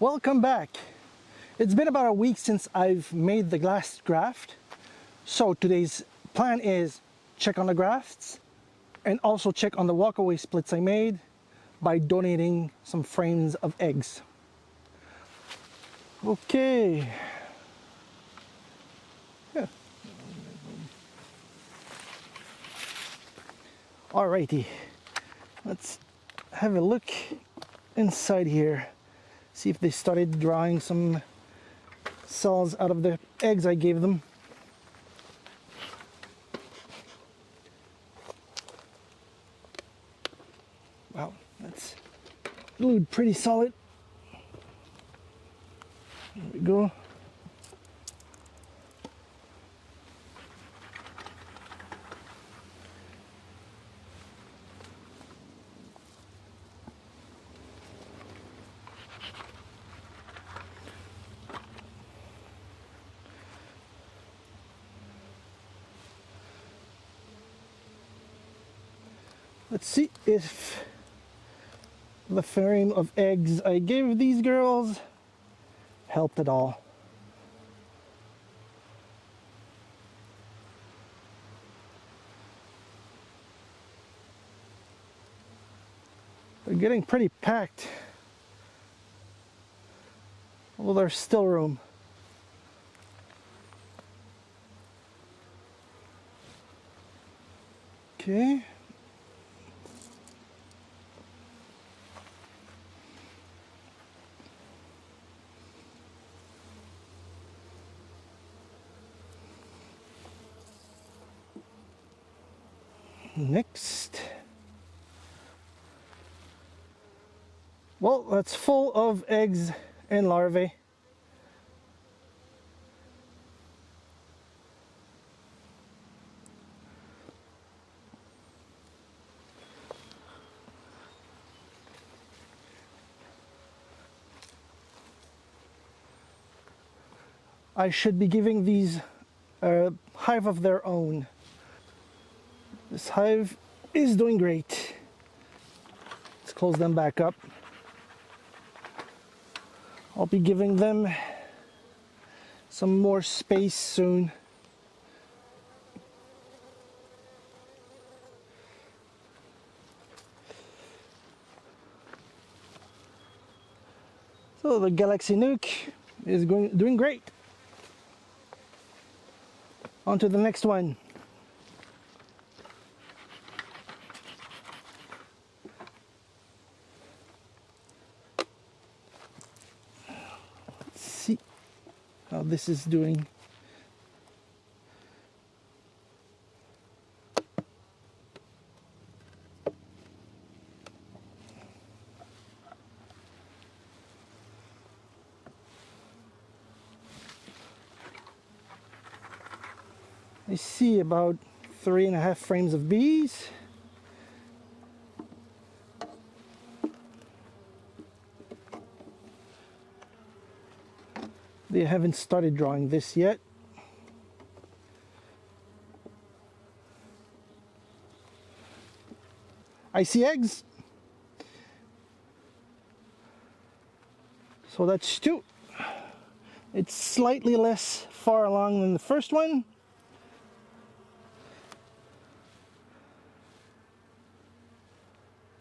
Welcome back. It's been about a week since I've made the glass graft. So today's plan is check on the grafts and also check on the walkaway splits I made by donating some frames of eggs. Okay. Yeah. Alrighty. Let's have a look inside here. See if they started drawing some cells out of the eggs I gave them. Wow, that's glued pretty solid. There we go. Let's see if the frame of eggs I gave these girls helped at all. They're getting pretty packed. Well, there's still room. Okay. Next. Well, that's full of eggs and larvae. I should be giving these a hive of their own. This hive is doing great. Let's close them back up. I'll be giving them some more space soon. So the Galaxy Nuke is doing great. On to the next one. Let's see how this is doing. I see about 3.5 frames of bees. They haven't started drawing this yet. I see eggs. So that's 2. It's slightly less far along than the first one.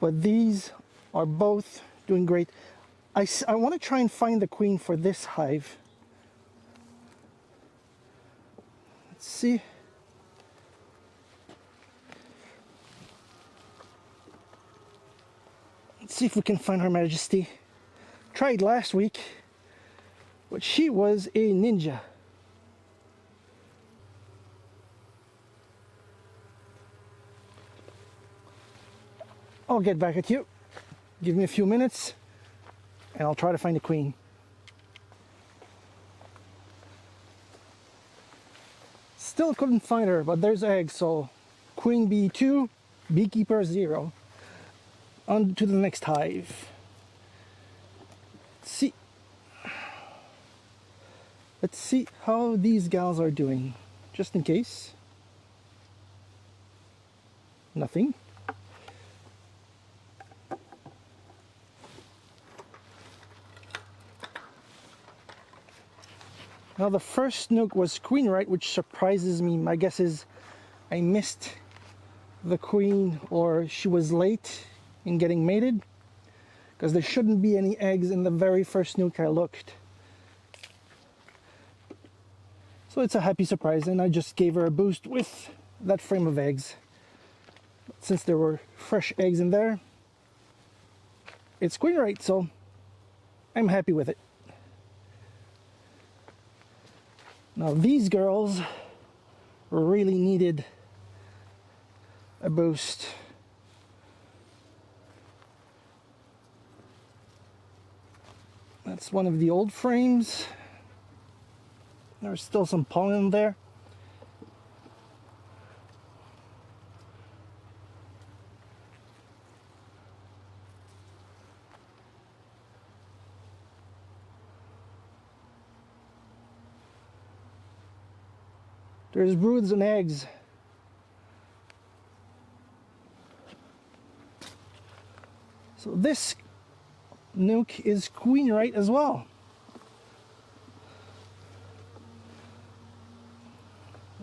But these are both doing great. I want to try and find the queen for this hive. Let's see. Let's see if we can find Her Majesty. Tried last week, but she was a ninja. I'll get back at you. Give me a few minutes and I'll try to find the queen. Still couldn't find her, but there's eggs, so queen bee 2, beekeeper 0. On to the next hive. Let's see how these gals are doing, just in case. Nothing. Now the first snook was queen right, which surprises me. My guess is I missed the queen, or she was late in getting mated, because there shouldn't be any eggs in the very first snook I looked. So it's a happy surprise, and I just gave her a boost with that frame of eggs. Since there were fresh eggs in there, it's queen right, so I'm happy with it. Now these girls really needed a boost. That's one of the old frames. There's still some pollen there. There's broods and eggs. So this nuke is queen right as well.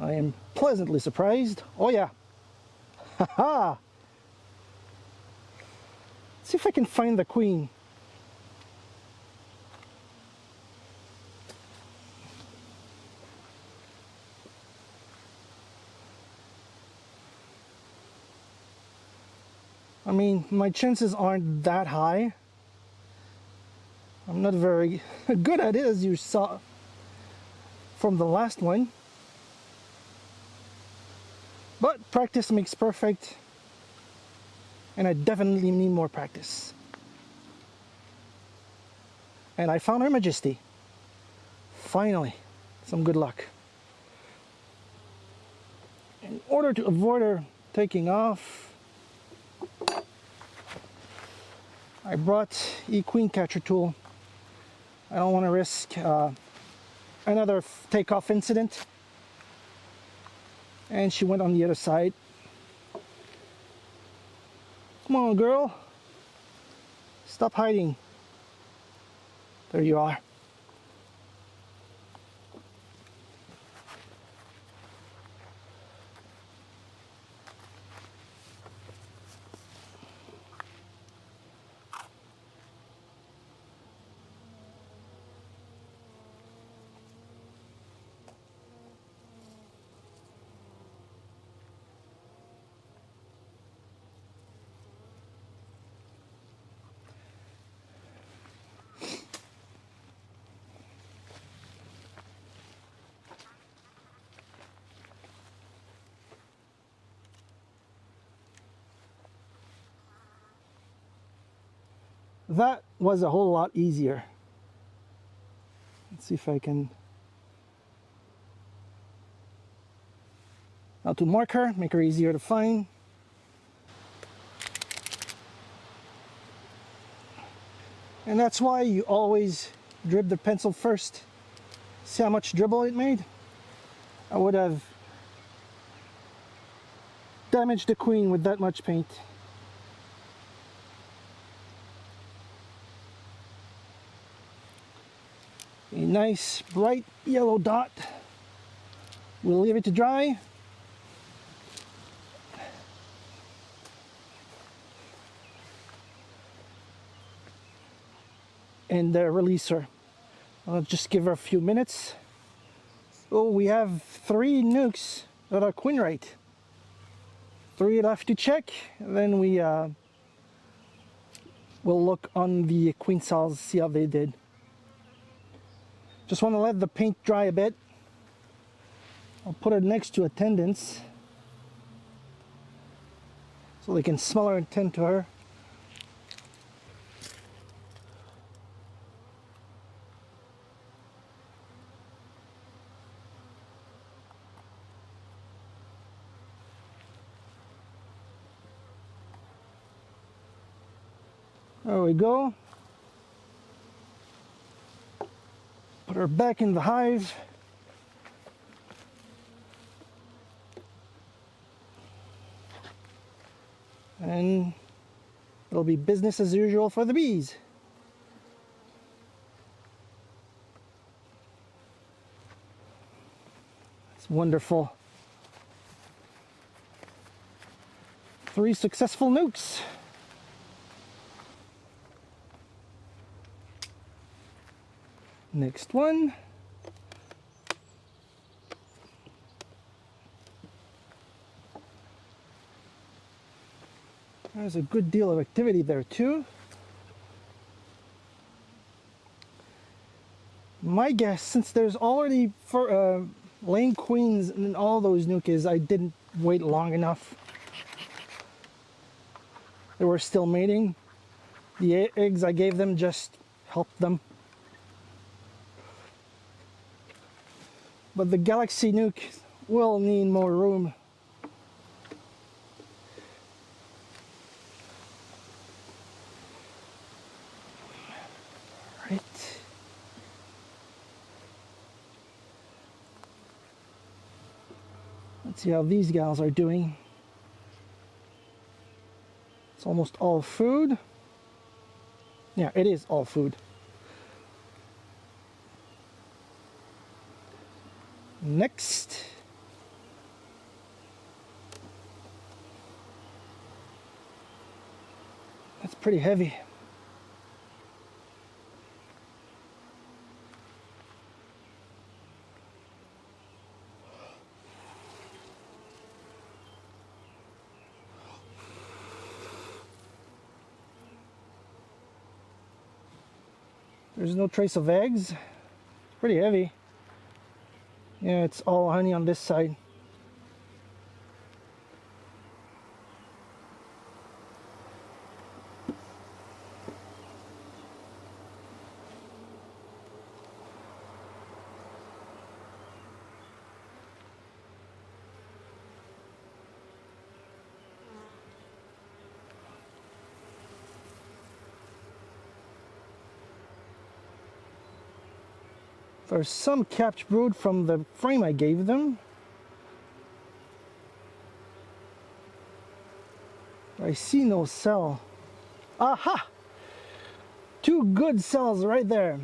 I am pleasantly surprised. Oh yeah. Haha. Let's see if I can find the queen. I mean, my chances aren't that high. I'm not very good at it, as you saw from the last one. But practice makes perfect, and I definitely need more practice. And I found Her Majesty. Finally, some good luck. In order to avoid her taking off, I brought a queen catcher tool. I don't want to risk another takeoff incident. And she went on the other side. Come on, girl. Stop hiding. There you are. That was a whole lot easier. Let's see if I can... Now to mark her, make her easier to find. And that's why you always drib the pencil first. See how much dribble it made? I would have damaged the queen with that much paint. A nice bright yellow dot. We'll leave it to dry. And release her. I'll just give her a few minutes. Oh, we have 3 nukes that are queen right. 3 left to check. Then we will look on the queen cells, see how they did. Just want to let the paint dry a bit. I'll put it next to attendants so they can smell her and tend to her. There we go. Put her back in the hive. And it'll be business as usual for the bees. It's wonderful. 3 successful nukes. Next one. There's a good deal of activity there too. My guess, since there's already laying queens in all those nukes, I didn't wait long enough. They were still mating. The eggs I gave them just helped them. But the Galaxy nuke will need more room. Right. Let's see how these gals are doing. It's almost all food. Yeah, it is all food. Next. That's pretty heavy. There's no trace of eggs. It's pretty heavy. Yeah, it's all honey on this side. There's some capped brood from the frame I gave them. I see no cell. Aha! 2 good cells right there.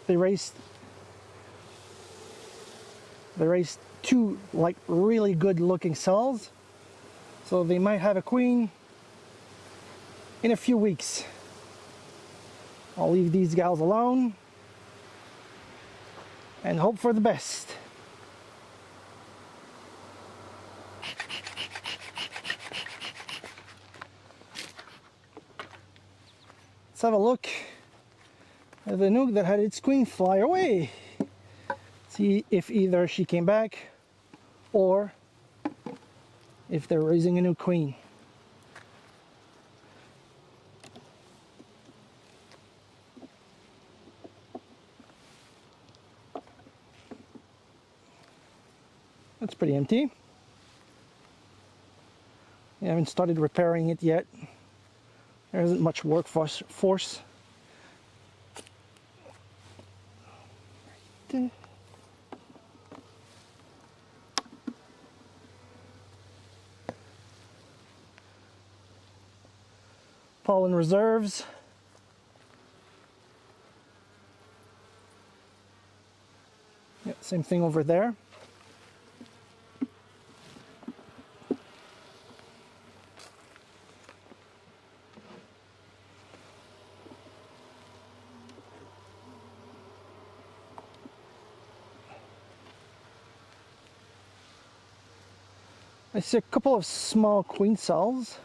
They raised 2 like really good looking cells. So they might have a queen in a few weeks. I'll leave these gals alone and hope for the best. Let's have a look at the nuke that had its queen fly away. See if either she came back or if they're raising a new queen. That's pretty empty. I haven't started repairing it yet. There isn't much workforce. Pollen reserves. Yeah, same thing over there. I see a couple of small queen cells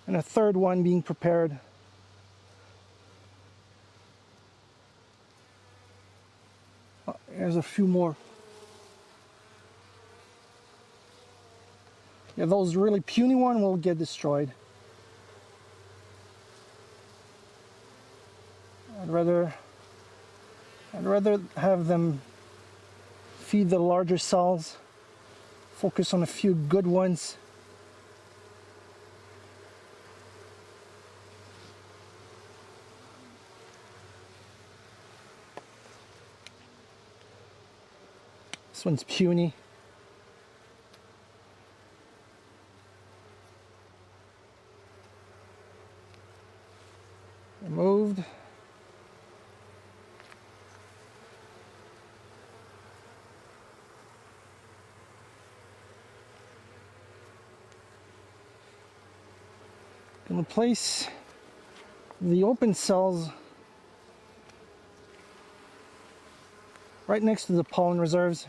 and a third one being prepared. Oh, there's a few more. Yeah, those really puny one will get destroyed. I'd rather have them feed the larger cells, focus on a few good ones. This one's puny. I'm going to place the open cells right next to the pollen reserves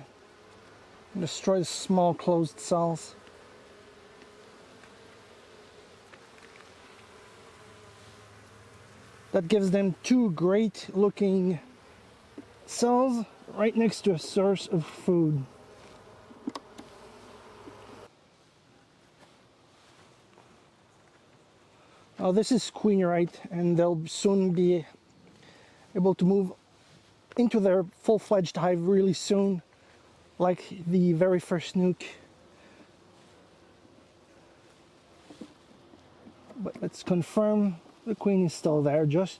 and destroy the small closed cells. That gives them two great looking cells right next to a source of food. Now this is queenerite, and they'll soon be able to move into their full-fledged hive really soon, like the very first nuke. But let's confirm the queen is still there, just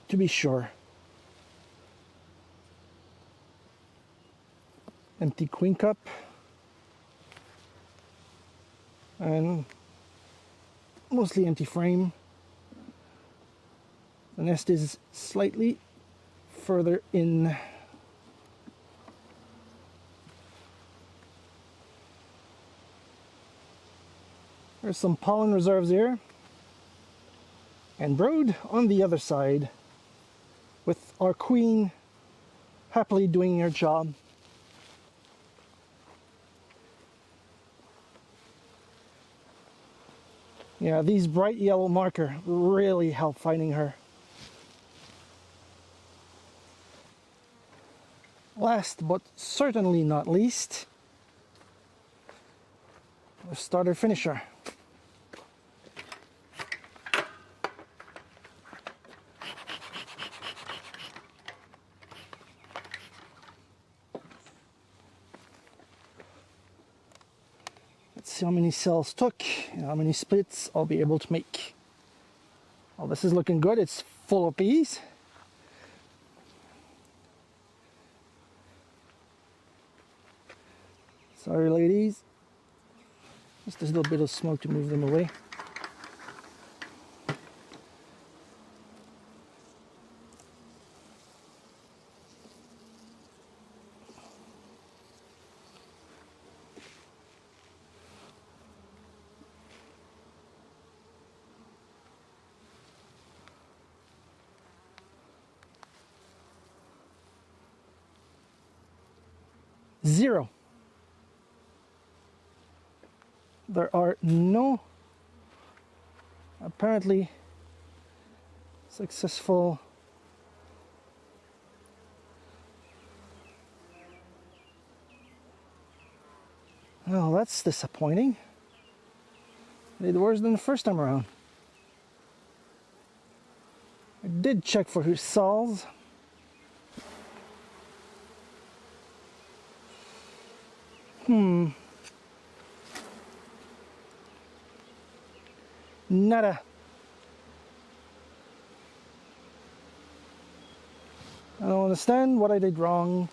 to be sure. Empty queen cup. And mostly empty frame. The nest is slightly further in. There's some pollen reserves here, and brood on the other side, with our queen happily doing her job. Yeah, these bright yellow marker really help finding her. Last but certainly not least, the starter finisher. Let's see how many cells took and how many splits I'll be able to make. Well, this is looking good. It's full of bees. Sorry, ladies. Just a little bit of smoke to move them away. Zero. There are no apparently successful well, that's disappointing. They did worse than the first time around. I did check for her cells. Nada. I don't understand what I did wrong.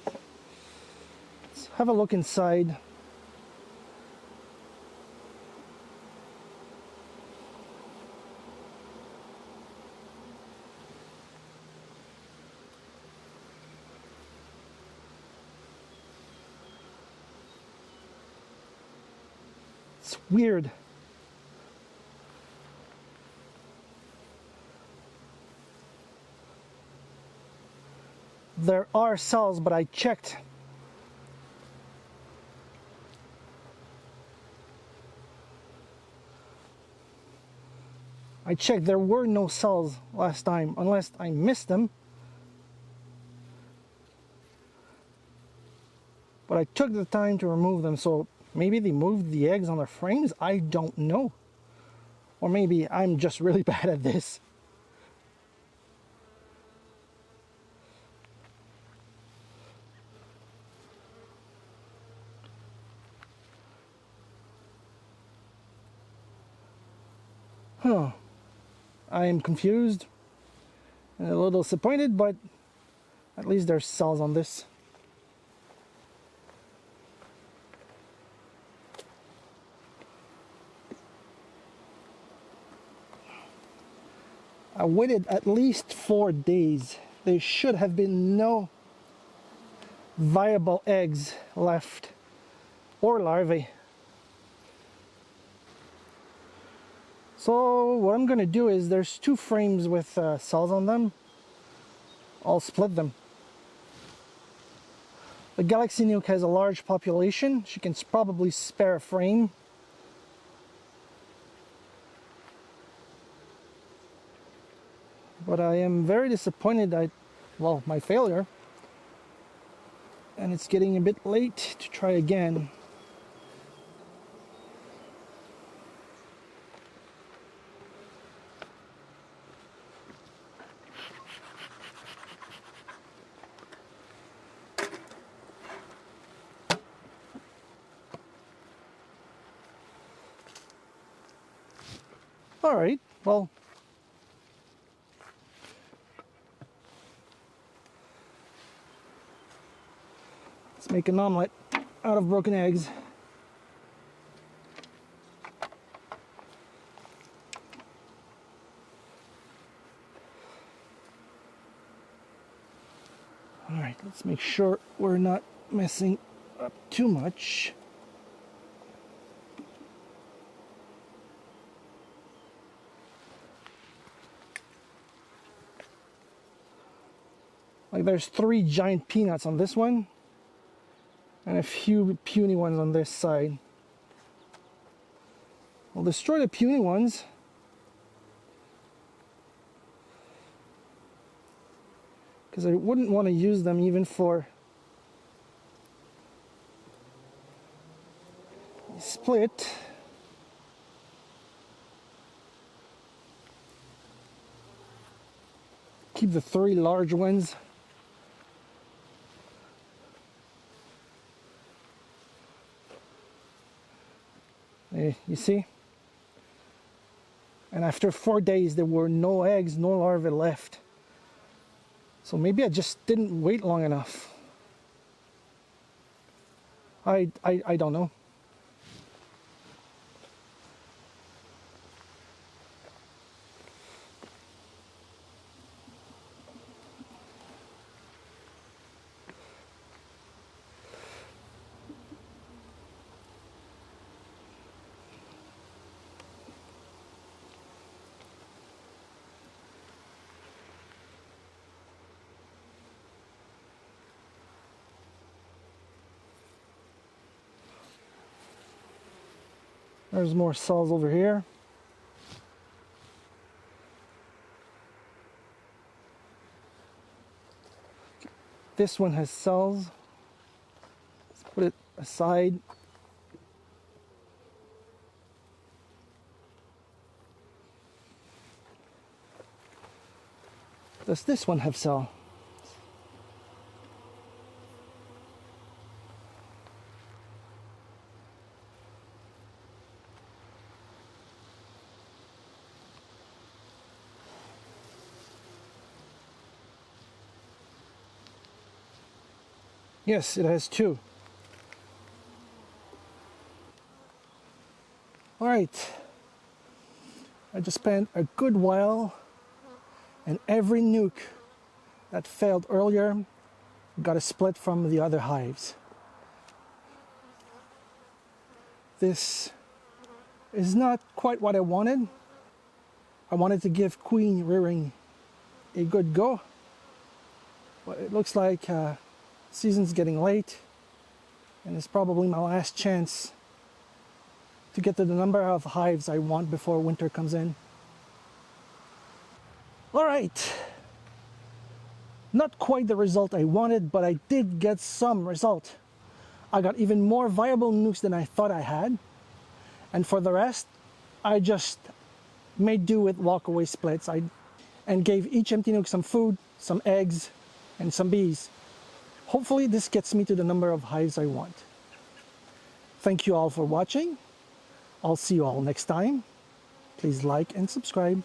Let's have a look inside. It's weird. There are cells, but I checked. There were no cells last time, unless I missed them. But I took the time to remove them, so maybe they moved the eggs on their frames? I don't know. Or maybe I'm just really bad at this. Huh. I am confused and a little disappointed, but at least there's cells on this. I waited at least 4 days. There should have been no viable eggs left or larvae. So what I'm gonna do is, there's two frames with cells on them. I'll split them. The Galaxy Nuke has a large population. She can probably spare a frame. But I am very disappointed at, well, my failure. And it's getting a bit late to try again. All right, well, let's make an omelet out of broken eggs. All right, let's make sure we're not messing up too much. Like, there's 3 giant peanuts on this one and a few puny ones on this side. We'll destroy the puny ones. Because I wouldn't want to use them even for split. Keep the 3 large ones. You see? And after 4 days, there were no eggs, no larvae left. So maybe I just didn't wait long enough. I don't know. There's more cells over here. This one has cells. Let's put it aside. Does this one have cell? Yes, it has 2. All right. I just spent a good while, and every nuke that failed earlier got a split from the other hives. This is not quite what I wanted. I wanted to give queen rearing a good go, but it looks like season's getting late, and it's probably my last chance to get to the number of hives I want before winter comes in. All right, not quite the result I wanted, but I did get some result. I got even more viable nukes than I thought I had, and for the rest, I just made do with walkaway splits and gave each empty nuke some food, some eggs, and some bees. Hopefully this gets me to the number of hives I want. Thank you all for watching. I'll see you all next time. Please like and subscribe.